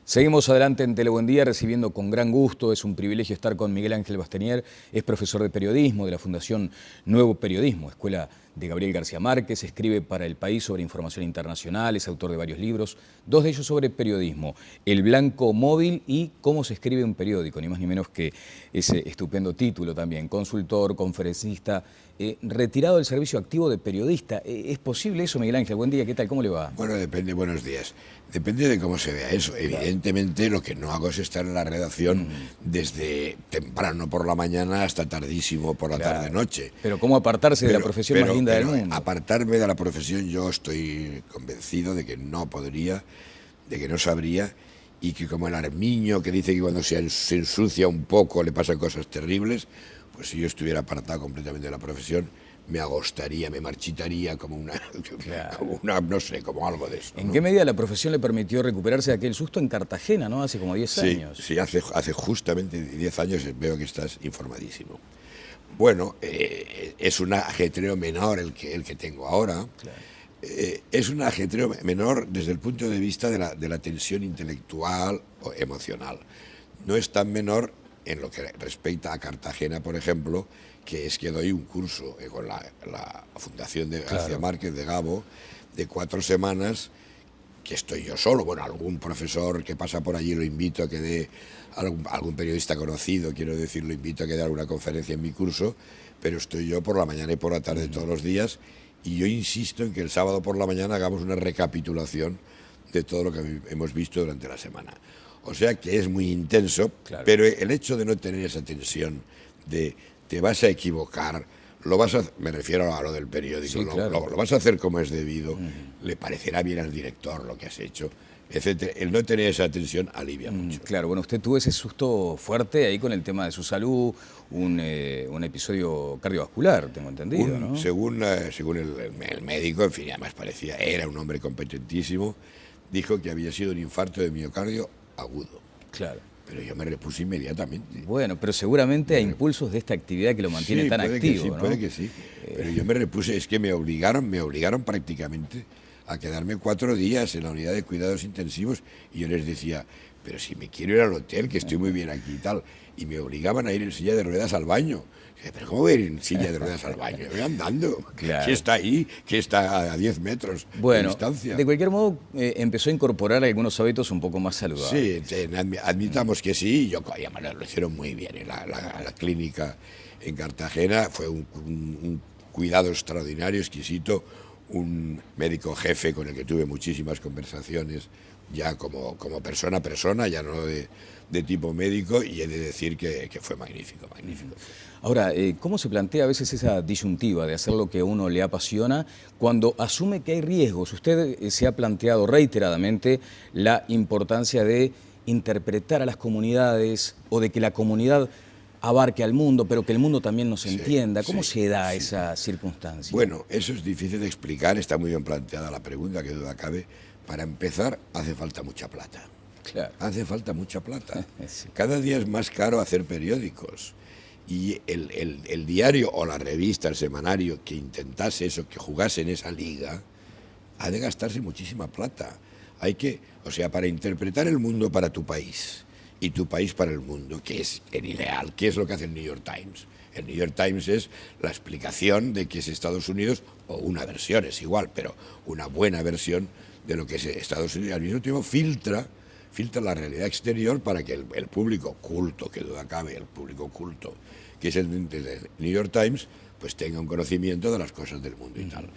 Seguimos adelante en Telebuendía recibiendo con gran gusto, es un privilegio estar con Miguel Ángel Bastenier, es profesor de periodismo de la Fundación Nuevo Periodismo, escuela de Gabriel García Márquez, escribe para El País sobre información internacional, es autor de varios libros, dos de ellos sobre periodismo, El Blanco Móvil y Cómo se escribe un periódico, ni más ni menos que ese estupendo título también, consultor, conferencista, retirado del servicio activo de periodista. ¿Es posible eso, Miguel Ángel? Buen día, ¿qué tal? ¿Cómo le va? Bueno, depende, buenos días. Depende de cómo se vea eso. Evidentemente lo que no hago es estar en la redacción desde temprano por la mañana hasta tardísimo por la tarde-noche. Pero ¿cómo apartarse de la profesión más linda del mundo? Apartarme de la profesión, yo estoy convencido de que no podría, de que no sabría, y que como el armiño que dice que cuando se ensucia un poco le pasan cosas terribles, pues si yo estuviera apartado completamente de la profesión, me agostaría, me marchitaría como una, no sé, como algo de eso. ¿En qué medida la profesión le permitió recuperarse de aquel susto en Cartagena, ¿no? Hace como 10 años. Sí, hace justamente 10 años, veo que estás informadísimo. Bueno, es un ajetreo menor el que tengo ahora. Claro. Es un ajetreo menor desde el punto de vista de la tensión intelectual o emocional. No es tan menor en lo que respecta a Cartagena, por ejemplo, que es que doy un curso con la Fundación de García Márquez de Gabo de 4 semanas, que estoy yo solo. Bueno, algún profesor que pasa por allí lo invito a que dé, algún periodista conocido, quiero decir, lo invito a que dé alguna conferencia en mi curso, pero estoy yo por la mañana y por la tarde todos los días, y yo insisto en que el sábado por la mañana hagamos una recapitulación de todo lo que hemos visto durante la semana. O sea que es muy intenso, pero el hecho de no tener esa tensión de te vas a equivocar, me refiero a lo del periódico, lo vas a hacer como es debido, le parecerá bien al director lo que has hecho, etcétera. El no tener esa tensión alivia mucho. Claro, bueno, usted tuvo ese susto fuerte ahí con el tema de su salud, un episodio cardiovascular, tengo entendido, ¿no? Según el médico, en fin, además era un hombre competentísimo, dijo que había sido un infarto de miocardio agudo. Claro. Pero yo me repuse inmediatamente. Bueno, pero seguramente a impulsos de esta actividad que lo mantiene tan activo, sí, ¿no? Puede que sí, pero yo me repuse, es que me obligaron prácticamente a quedarme 4 días en la unidad de cuidados intensivos, y yo les decía, pero si me quiero ir al hotel, que estoy muy bien aquí y tal, y me obligaban a ir en silla de ruedas al baño. Pero ¿cómo voy a ir en silla de ruedas al baño? Voy andando. Claro. Si está ahí, que está a 10 metros de distancia. De cualquier modo, empezó a incorporar algunos hábitos un poco más saludables. Sí, admitamos que sí. Ya me lo hicieron muy bien en la clínica en Cartagena. Fue un cuidado extraordinario, exquisito. Un médico jefe con el que tuve muchísimas conversaciones, ya como persona, ya no de tipo médico, y he de decir que fue magnífico. Ahora, ¿cómo se plantea a veces esa disyuntiva de hacer lo que a uno le apasiona cuando asume que hay riesgos? Usted se ha planteado reiteradamente la importancia de interpretar a las comunidades o de que la comunidad abarque al mundo, pero que el mundo también nos entienda. ¿Cómo se da esa circunstancia? Bueno, eso es difícil de explicar, está muy bien planteada la pregunta, que duda cabe. Para empezar, hace falta mucha plata. Claro. Hace falta mucha plata. Cada día es más caro hacer periódicos. Y el diario o la revista, el semanario, que intentase eso, que jugase en esa liga, ha de gastarse muchísima plata. Para interpretar el mundo para tu país y tu país para el mundo, que es el ideal, ¿qué es lo que hace el New York Times? El New York Times es la explicación de que es Estados Unidos, o una versión, es igual, pero una buena versión de lo que es Estados Unidos. Al mismo tiempo filtra la realidad exterior para que el público culto, que duda cabe, el público culto, que es el del New York Times, pues tenga un conocimiento de las cosas del mundo y tal.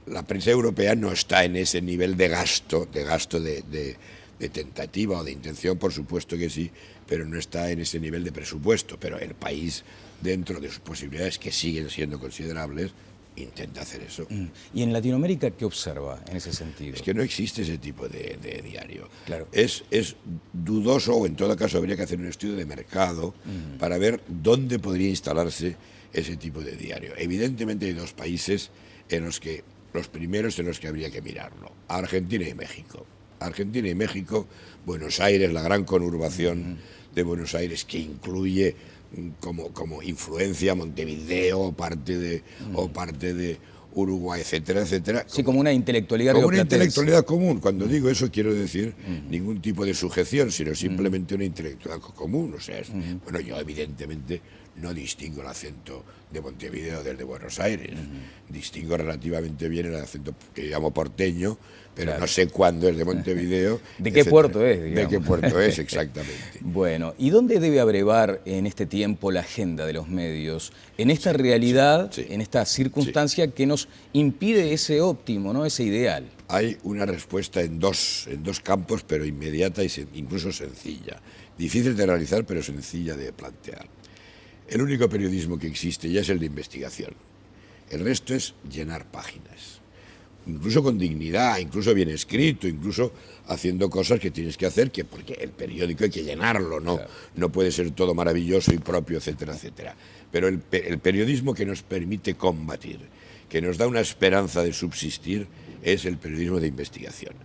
La prensa europea no está en ese nivel de gasto de tentativa o de intención, por supuesto que sí, pero no está en ese nivel de presupuesto. Pero el país, dentro de sus posibilidades, que siguen siendo considerables, intenta hacer eso. ¿Y en Latinoamérica qué observa en ese sentido? Es que no existe ese tipo de diario. Claro. Es dudoso, o en todo caso habría que hacer un estudio de mercado para ver dónde podría instalarse ese tipo de diario. Evidentemente hay 2 países los primeros en los que habría que mirarlo: Argentina y México. Argentina y México, Buenos Aires, la gran conurbación de Buenos Aires, que incluye como influencia Montevideo o parte de Uruguay, etcétera, etcétera. Sí, como una intelectualidad como una rioplatense. intelectualidad común. Cuando digo eso quiero decir ningún tipo de sujeción, sino simplemente una intelectualidad común. O sea, bueno, yo evidentemente no distingo el acento de Montevideo del de Buenos Aires. Distingo relativamente bien el acento que llamo porteño, pero claro, no sé cuándo es de Montevideo. ¿De qué puerto es, digamos? De qué puerto es, exactamente. Bueno, ¿y dónde debe abrevar en este tiempo la agenda de los medios? En esta realidad, en esta circunstancia que nos impide ese óptimo, ¿no? Ese ideal. Hay una respuesta en dos campos, pero inmediata y incluso sencilla. Difícil de realizar, pero sencilla de plantear. El único periodismo que existe ya es el de investigación. El resto es llenar páginas. Incluso con dignidad, incluso bien escrito, incluso haciendo cosas que tienes que hacer, porque el periódico hay que llenarlo, ¿no? Claro. No puede ser todo maravilloso y propio, etcétera, etcétera. Pero el periodismo que nos permite combatir, que nos da una esperanza de subsistir, es el periodismo de investigación.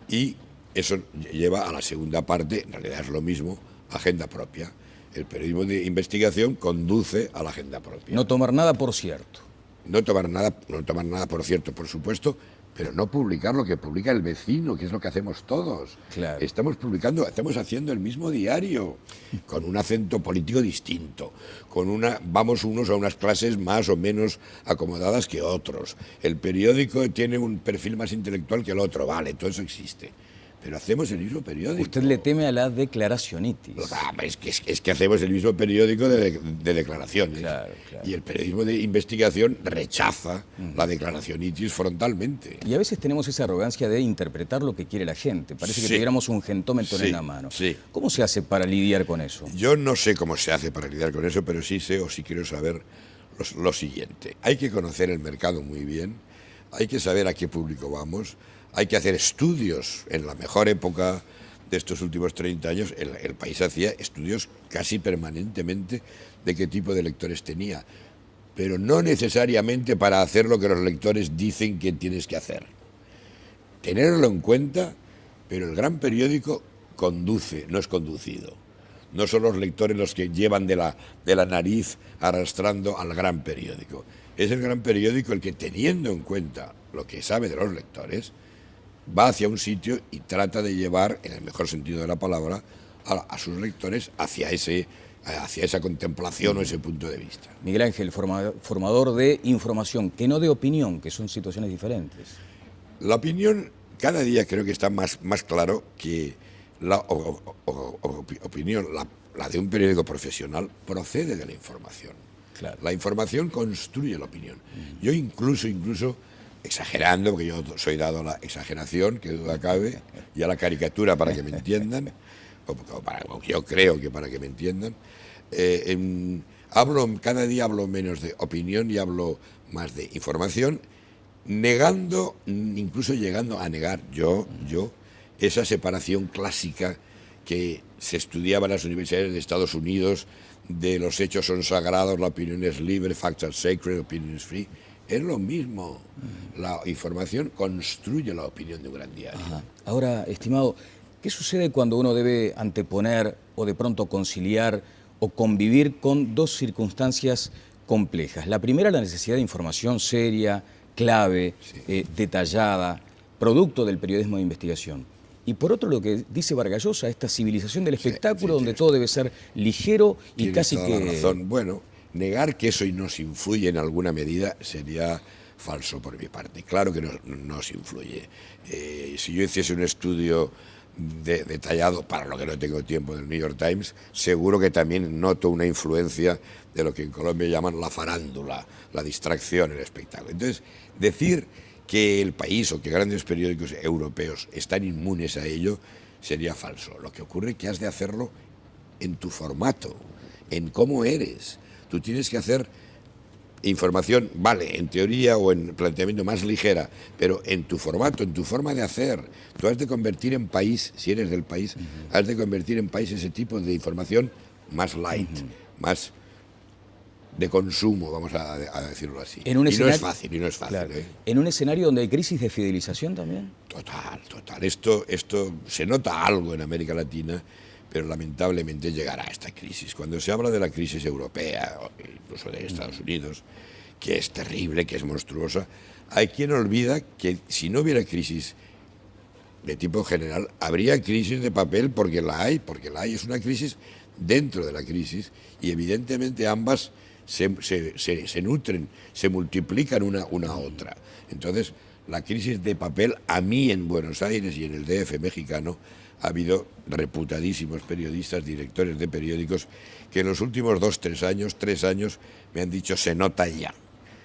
Y eso lleva a la segunda parte, en realidad es lo mismo, agenda propia. El periodismo de investigación conduce a la agenda propia. No tomar nada por cierto. No tomar nada por cierto, por supuesto, pero no publicar lo que publica el vecino, que es lo que hacemos todos. Claro. Estamos haciendo el mismo diario, con un acento político distinto, vamos unos a unas clases más o menos acomodadas que otros. El periódico tiene un perfil más intelectual que el otro, vale, todo eso existe. Pero hacemos el mismo periódico. Usted le teme a la declaracionitis. Es que hacemos el mismo periódico de declaraciones. Claro, claro. Y el periodismo de investigación rechaza la declaracionitis frontalmente. Y a veces tenemos esa arrogancia de interpretar lo que quiere la gente. Parece que tuviéramos un gentómetro en la mano. Sí. ¿Cómo se hace para lidiar con eso? Yo no sé cómo se hace para lidiar con eso, pero sí sé o sí quiero saber lo siguiente. Hay que conocer el mercado muy bien, hay que saber a qué público vamos. Hay que hacer estudios. En la mejor época de estos últimos 30 años, el país hacía estudios casi permanentemente de qué tipo de lectores tenía, pero no necesariamente para hacer lo que los lectores dicen que tienes que hacer. Tenerlo en cuenta, pero el gran periódico conduce, no es conducido. No son los lectores los que llevan de la nariz arrastrando al gran periódico. Es el gran periódico el que, teniendo en cuenta lo que sabe de los lectores, va hacia un sitio y trata de llevar, en el mejor sentido de la palabra, a sus lectores hacia esa contemplación o ese punto de vista. Miguel Ángel, formador de información, que no de opinión, que son situaciones diferentes. La opinión, cada día creo que está más claro que la opinión, la de un periódico profesional, procede de la información. Claro. La información construye la opinión. Yo incluso exagerando, porque yo soy dado a la exageración, que duda cabe, y a la caricatura para que me entiendan, o yo creo que para que me entiendan, cada día hablo menos de opinión y hablo más de información, negando, incluso llegando a negar yo, esa separación clásica que se estudiaba en las universidades de Estados Unidos, de los hechos son sagrados, la opinión es libre, facts are sacred, opinion is free. Es lo mismo. La información construye la opinión de un gran diario. Ajá. Ahora, estimado, ¿qué sucede cuando uno debe anteponer o de pronto conciliar o convivir con dos circunstancias complejas? La primera, la necesidad de información seria, clave, detallada, producto del periodismo de investigación. Y por otro, lo que dice Vargas Llosa, esta civilización del espectáculo, donde todo debe ser ligero y casi que... Tienes toda la razón. Bueno, negar que eso nos influye en alguna medida sería falso por mi parte. Claro que nos influye. Si yo hiciese un estudio detallado, para lo que no tengo tiempo, del New York Times, seguro que también noto una influencia de lo que en Colombia llaman la farándula, la distracción, el espectáculo. Entonces, decir que el país o que grandes periódicos europeos están inmunes a ello sería falso. Lo que ocurre es que has de hacerlo en tu formato, en cómo eres. Tú tienes que hacer información, vale, en teoría o en planteamiento más ligera, pero en tu formato, en tu forma de hacer. Tú has de convertir en país, si eres del país, has de convertir en país ese tipo de información más light, más de consumo, vamos a decirlo así. En un escenario, no es fácil. Claro. ¿En un escenario donde hay crisis de fidelización también? Total. Esto se nota algo en América Latina, pero lamentablemente llegará a esta crisis. Cuando se habla de la crisis europea, o incluso de Estados Unidos, que es terrible, que es monstruosa. Hay quien olvida que si no hubiera crisis de tipo general, habría crisis de papel porque la hay, es una crisis dentro de la crisis y evidentemente ambas se nutren, se multiplican una a otra. Entonces, la crisis de papel, a mí en Buenos Aires y en el DF mexicano, ha habido reputadísimos periodistas, directores de periódicos, que en los últimos 3 años, me han dicho se nota ya,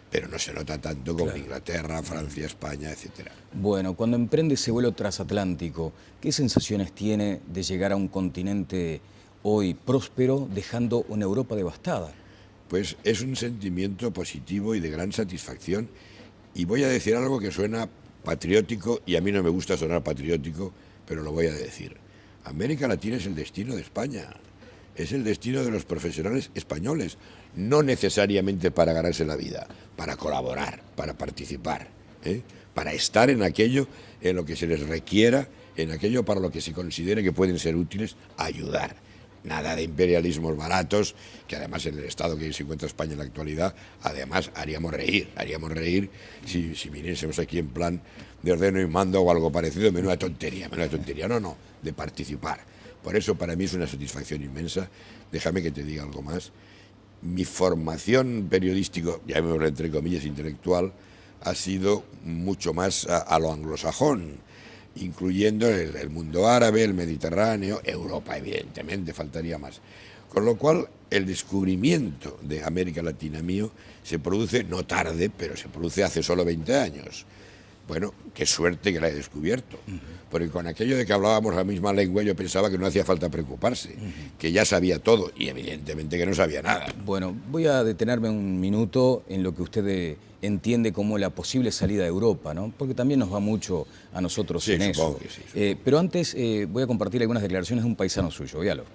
pero no se nota tanto como en Inglaterra, Francia, España, etcétera. Bueno, cuando emprende ese vuelo transatlántico, ¿qué sensaciones tiene de llegar a un continente hoy próspero, dejando una Europa devastada? Pues es un sentimiento positivo y de gran satisfacción. Y voy a decir algo que suena patriótico, y a mí no me gusta sonar patriótico, pero lo voy a decir. América Latina es el destino de España, es el destino de los profesionales españoles, no necesariamente para ganarse la vida, para colaborar, para participar, para estar en aquello en lo que se les requiera, en aquello para lo que se considere que pueden ser útiles, ayudar. Nada de imperialismos baratos, que además en el estado que se encuentra España en la actualidad, además haríamos reír si viniésemos aquí en plan de ordeno y mando o algo parecido, menuda tontería, no, de participar. Por eso para mí es una satisfacción inmensa. Déjame que te diga algo más. Mi formación periodística, llamémoslo entre comillas intelectual, ha sido mucho más a lo anglosajón, incluyendo el mundo árabe, el Mediterráneo, Europa, evidentemente, faltaría más. Con lo cual, el descubrimiento de América Latina mío se produce, no tarde, pero se produce hace solo 20 años. Bueno, qué suerte que la he descubierto, porque con aquello de que hablábamos la misma lengua yo pensaba que no hacía falta preocuparse, que ya sabía todo, y evidentemente que no sabía nada. Bueno, voy a detenerme un minuto en lo que usted entiende como la posible salida de Europa, ¿no? Porque también nos va mucho a nosotros en eso. Que sí. Pero antes voy a compartir algunas declaraciones de un paisano suyo, véalo.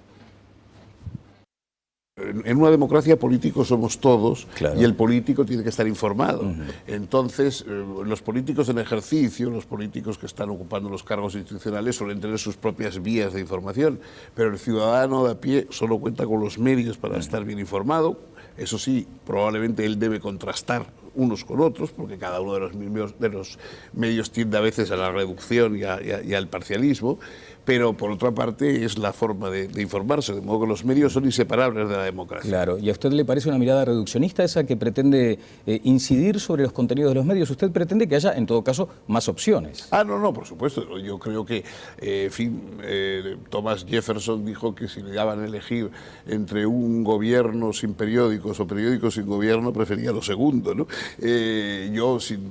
En una democracia políticos somos todos, claro, y el político tiene que estar informado. Entonces, los políticos en ejercicio, los políticos que están ocupando los cargos institucionales suelen tener sus propias vías de información, pero el ciudadano de a pie solo cuenta con los medios para estar bien informado. Eso sí, probablemente él debe contrastar unos con otros, porque cada uno de los medios tiende a veces a la reducción y al parcialismo, pero por otra parte es la forma de informarse, de modo que los medios son inseparables de la democracia. Claro, ¿y a usted le parece una mirada reduccionista esa que pretende incidir sobre los contenidos de los medios? ¿Usted pretende que haya, en todo caso, más opciones? No, por supuesto. Yo creo que, Thomas Jefferson dijo que si le daban a elegir entre un gobierno sin periódicos o periódicos sin gobierno, prefería lo segundo, ¿no?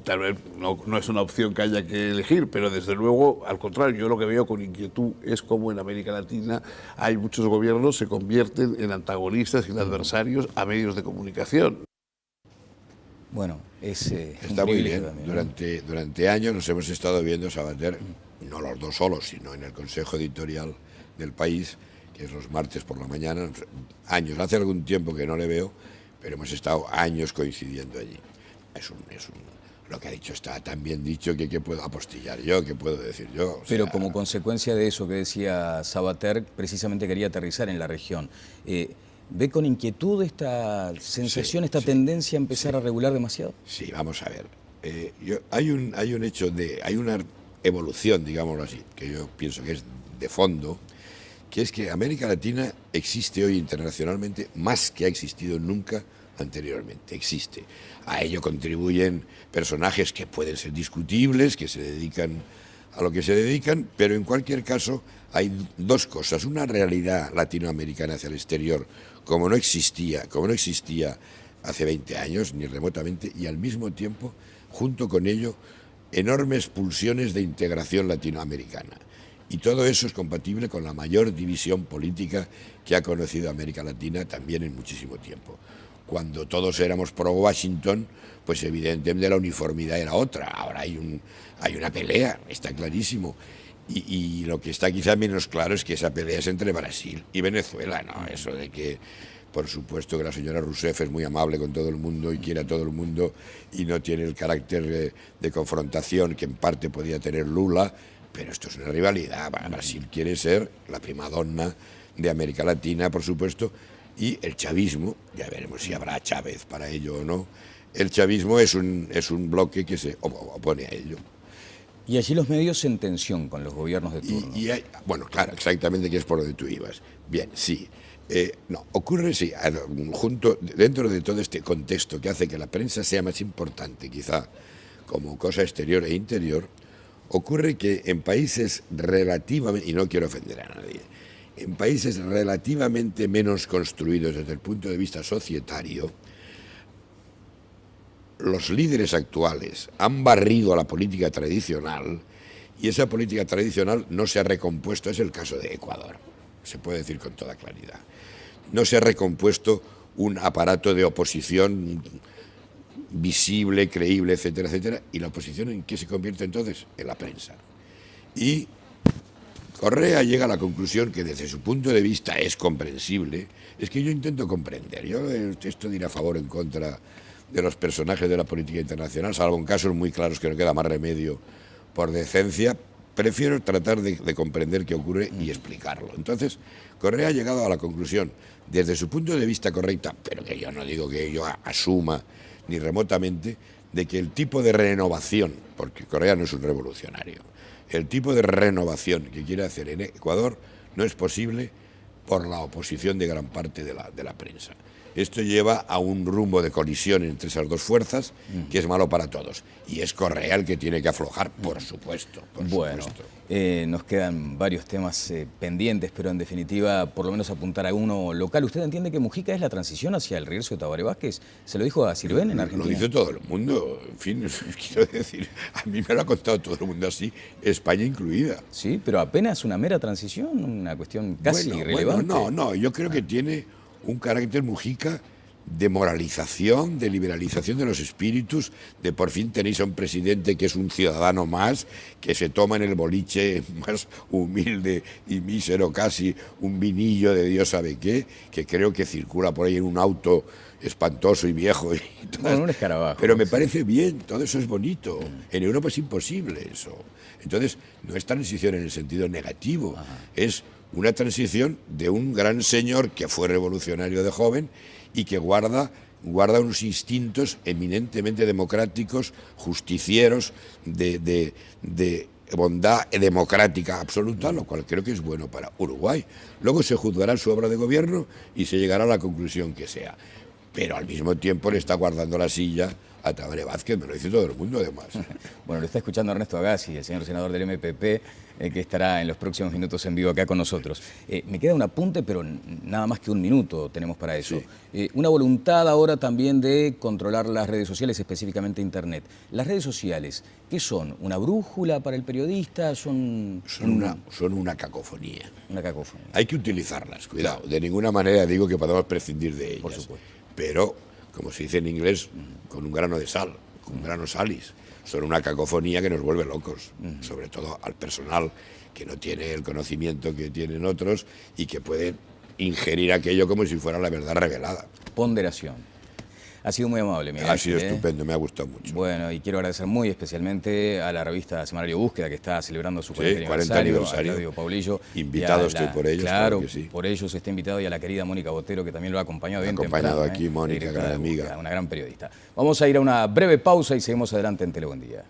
Tal vez no es una opción que haya que elegir, pero desde luego, al contrario, yo lo que veo con inquietud es cómo en América Latina hay muchos gobiernos que se convierten en antagonistas y en adversarios a medios de comunicación. Bueno, está muy bien. También, ¿no? Durante años nos hemos estado viendo Sabater, no los dos solos, sino en el Consejo Editorial del País, que es los martes por la mañana. Años, hace algún tiempo que no le veo, pero hemos estado años coincidiendo allí. Lo que ha dicho está tan bien dicho que ¿qué puedo apostillar yo? ¿Qué puedo decir yo? Pero como consecuencia de eso que decía Sabater, precisamente quería aterrizar en la región. ¿Ve con inquietud esta sensación, esta tendencia a empezar a regular demasiado? Sí, vamos a ver. Hay un hecho hay una evolución, digámoslo así, que yo pienso que es de fondo, que es que América Latina existe hoy internacionalmente más que ha existido nunca anteriormente. Existe. A ello contribuyen personajes que pueden ser discutibles, que se dedican a lo que se dedican, pero en cualquier caso hay dos cosas. Una realidad latinoamericana hacia el exterior, como no existía hace 20 años, ni remotamente, y al mismo tiempo, junto con ello, enormes pulsiones de integración latinoamericana. Y todo eso es compatible con la mayor división política que ha conocido América Latina también en muchísimo tiempo. Cuando todos éramos pro Washington, pues evidentemente la uniformidad era otra. Ahora hay una pelea, está clarísimo. Y lo que está quizá menos claro es que esa pelea es entre Brasil y Venezuela, ¿no? Eso de que, por supuesto, que la señora Rousseff es muy amable con todo el mundo y quiere a todo el mundo y no tiene el carácter de confrontación que en parte podía tener Lula, pero esto es una rivalidad. Brasil quiere ser la primadonna de América Latina, por supuesto, y el chavismo, ya veremos si habrá Chávez para ello o no, el chavismo es un bloque que se opone a ello. Y allí los medios en tensión con los gobiernos de turno. Bueno, claro, exactamente, que es por donde tú ibas. Bien, sí. No, ocurre, sí, dentro de todo este contexto que hace que la prensa sea más importante, quizá, como cosa exterior e interior, ocurre que en países relativamente, y no quiero ofender a nadie, en países relativamente menos construidos desde el punto de vista societario, los líderes actuales han barrido a la política tradicional y esa política tradicional no se ha recompuesto. Es el caso de Ecuador, se puede decir con toda claridad. No se ha recompuesto un aparato de oposición visible, creíble, etcétera, etcétera. ¿Y la oposición en qué se convierte entonces? En la prensa. Y Correa llega a la conclusión que desde su punto de vista es comprensible. Es que yo intento comprender. Yo esto de ir a favor o en contra de los personajes de la política internacional, salvo en casos muy claros que no queda más remedio por decencia, prefiero tratar de comprender qué ocurre y explicarlo. Entonces, Correa ha llegado a la conclusión, desde su punto de vista correcta, pero que yo no digo que yo asuma ni remotamente, de que el tipo de renovación, porque Correa no es un revolucionario, el tipo de renovación que quiere hacer en Ecuador no es posible por la oposición de gran parte de la prensa. Esto lleva a un rumbo de colisión entre esas dos fuerzas que es malo para todos. Y es Correa el que tiene que aflojar, por supuesto. Nos quedan varios temas pendientes, pero en definitiva, por lo menos apuntar a uno local. ¿Usted entiende que Mujica es la transición hacia el regreso de Tabaré Vázquez? ¿Se lo dijo a Sirven en Argentina? Lo dice todo el mundo. En fin, quiero decir, a mí me lo ha contado todo el mundo así, España incluida. Sí, pero apenas una mera transición, una cuestión casi irrelevante. No, yo creo que tiene un carácter Mujica de moralización, de liberalización de los espíritus, de por fin tenéis a un presidente que es un ciudadano más, que se toma en el boliche más humilde y mísero casi un vinillo de Dios sabe qué, que creo que circula por ahí en un auto espantoso y viejo. Bueno, un escarabajo. Pero me parece bien, todo eso es bonito. En Europa es imposible eso. Entonces, no es transición en el sentido negativo, es una transición de un gran señor que fue revolucionario de joven y que guarda unos instintos eminentemente democráticos, justicieros, de bondad democrática absoluta, lo cual creo que es bueno para Uruguay. Luego se juzgará su obra de gobierno y se llegará a la conclusión que sea. Pero al mismo tiempo le está guardando la silla a Tabaré Vázquez, me lo dice todo el mundo además. Bueno, lo está escuchando Ernesto Agassi, el señor senador del MPP, que estará en los próximos minutos en vivo acá con nosotros. Me queda un apunte, pero nada más que un minuto tenemos para eso. Sí. Una voluntad ahora también de controlar las redes sociales, específicamente Internet. Las redes sociales, ¿qué son? ¿Una brújula para el periodista? Son una cacofonía. Una cacofonía. Hay que utilizarlas, cuidado. De ninguna manera digo que podamos prescindir de ellas. Por supuesto. Pero, como se dice en inglés, con un grano de sal, con un grano salis. Son una cacofonía que nos vuelve locos, sobre todo al personal que no tiene el conocimiento que tienen otros y que puede ingerir aquello como si fuera la verdad revelada. Ponderación. Ha sido muy amable, Miguel. Ha sido estupendo, me ha gustado mucho. Bueno, y quiero agradecer muy especialmente a la revista Semanario Búsqueda, que está celebrando su 40 aniversario, a Claudio Paulillo. Invitado estoy por ellos, claro que sí. Por ellos está invitado, y a la querida Mónica Botero, que también lo ha acompañado bien temprano. Aquí, Mónica, gran amiga. Una gran periodista. Vamos a ir a una breve pausa y seguimos adelante en Telebuen Día.